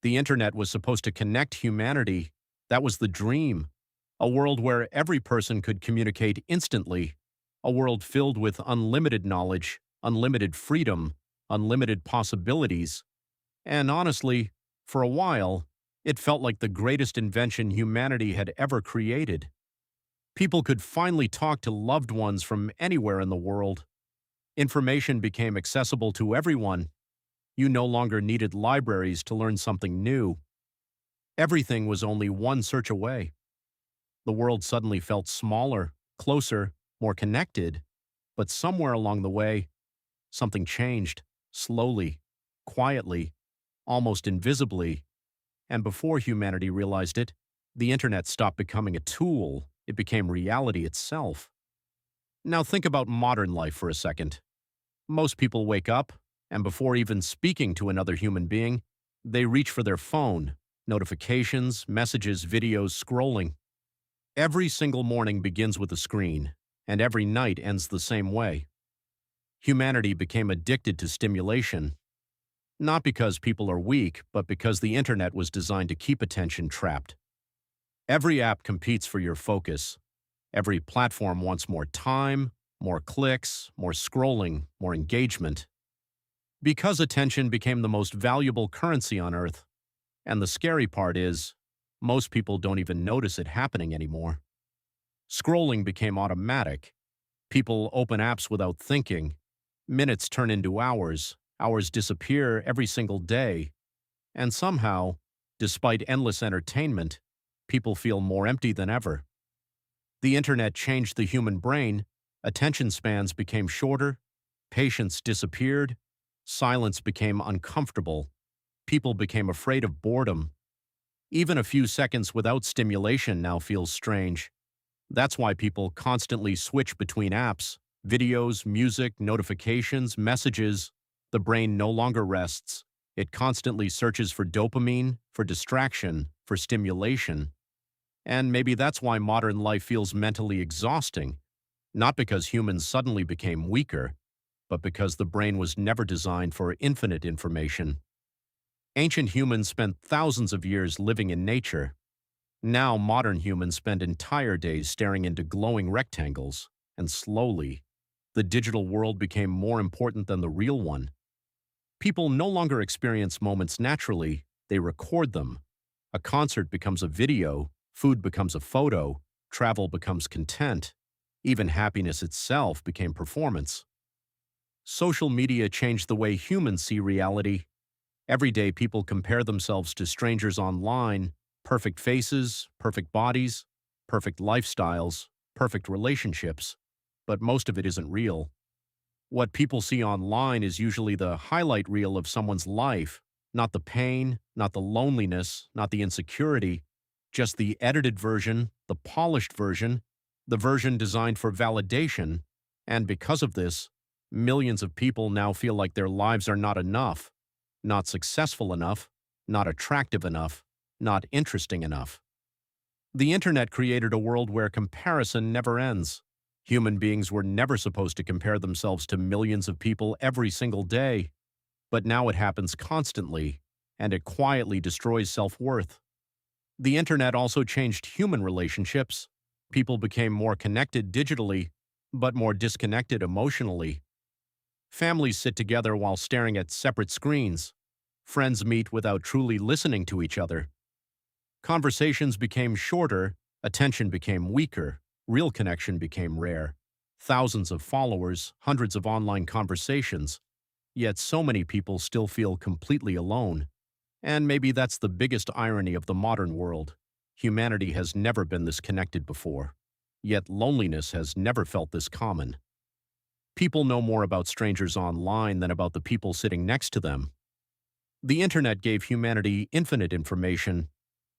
The internet was supposed to connect humanity. That was the dream. A world where every person could communicate instantly. A world filled with unlimited knowledge, unlimited freedom, unlimited possibilities. And honestly, for a while, it felt like the greatest invention humanity had ever created. People could finally talk to loved ones from anywhere in the world. Information became accessible to everyone. You no longer needed libraries to learn something new. Everything was only one search away. The world suddenly felt smaller, closer, more connected. But somewhere along the way, something changed, slowly, quietly, almost invisibly. And before humanity realized it, the internet stopped becoming a tool. It became reality itself. Now think about modern life for a second. Most people wake up, and before even speaking to another human being, they reach for their phone, notifications, messages, videos, scrolling. Every single morning begins with a screen, and every night ends the same way. Humanity became addicted to stimulation, not because people are weak, but because the internet was designed to keep attention trapped. Every app competes for your focus. Every platform wants more time, more clicks, more scrolling, more engagement. Because attention became the most valuable currency on Earth, and the scary part is, most people don't even notice it happening anymore. Scrolling became automatic. People open apps without thinking. Minutes turn into hours. Hours disappear every single day. And somehow, despite endless entertainment, people feel more empty than ever. The internet changed the human brain. Attention spans became shorter. Patience disappeared. Silence became uncomfortable. People became afraid of boredom. Even a few seconds without stimulation now feels strange. That's why people constantly switch between apps, videos, music, notifications, messages. The brain no longer rests. It constantly searches for dopamine, for distraction, for stimulation. And maybe that's why modern life feels mentally exhausting, not because humans suddenly became weaker, but because the brain was never designed for infinite information. Ancient humans spent thousands of years living in nature. Now modern humans spend entire days staring into glowing rectangles, and slowly, the digital world became more important than the real one. People no longer experience moments naturally, they record them. A concert becomes a video, food becomes a photo, travel becomes content. Even happiness itself became performance. Social media changed the way humans see reality. Every day people compare themselves to strangers online, perfect faces, perfect bodies, perfect lifestyles, perfect relationships. But most of it isn't real. What people see online is usually the highlight reel of someone's life, not the pain, not the loneliness, not the insecurity, just the edited version, the polished version, the version designed for validation. And because of this, millions of people now feel like their lives are not enough, not successful enough, not attractive enough, not interesting enough. The internet created a world where comparison never ends. Human beings were never supposed to compare themselves to millions of people every single day. But now it happens constantly, and it quietly destroys self-worth. The internet also changed human relationships. People became more connected digitally, but more disconnected emotionally. Families sit together while staring at separate screens. Friends meet without truly listening to each other. Conversations became shorter, attention became weaker, real connection became rare. Thousands of followers, hundreds of online conversations. Yet so many people still feel completely alone. And maybe that's the biggest irony of the modern world. Humanity has never been this connected before. Yet loneliness has never felt this common. People know more about strangers online than about the people sitting next to them. The internet gave humanity infinite information,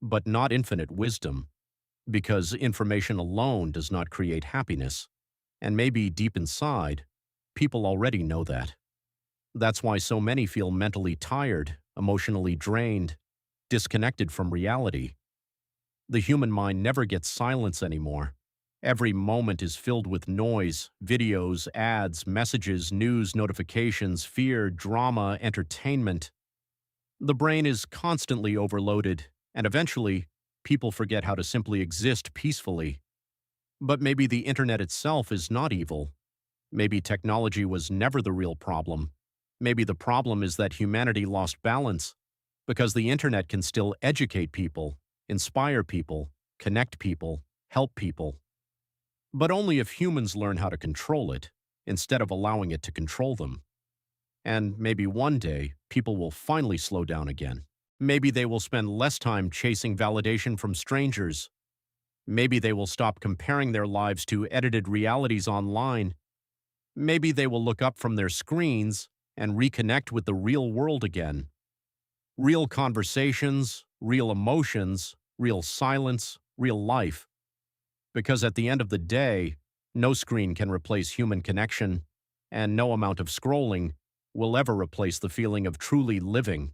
but not infinite wisdom, because information alone does not create happiness. And maybe deep inside, people already know that. That's why so many feel mentally tired, emotionally drained, disconnected from reality. The human mind never gets silence anymore. Every moment is filled with noise, videos, ads, messages, news, notifications, fear, drama, entertainment. The brain is constantly overloaded, and eventually, people forget how to simply exist peacefully. But maybe the internet itself is not evil. Maybe technology was never the real problem. Maybe the problem is that humanity lost balance, because the internet can still educate people, inspire people, connect people, help people. But only if humans learn how to control it, instead of allowing it to control them. And maybe one day, people will finally slow down again. Maybe they will spend less time chasing validation from strangers. Maybe they will stop comparing their lives to edited realities online. Maybe they will look up from their screens and reconnect with the real world again. Real conversations, real emotions, real silence, real life. Because at the end of the day, no screen can replace human connection, and no amount of scrolling will ever replace the feeling of truly living.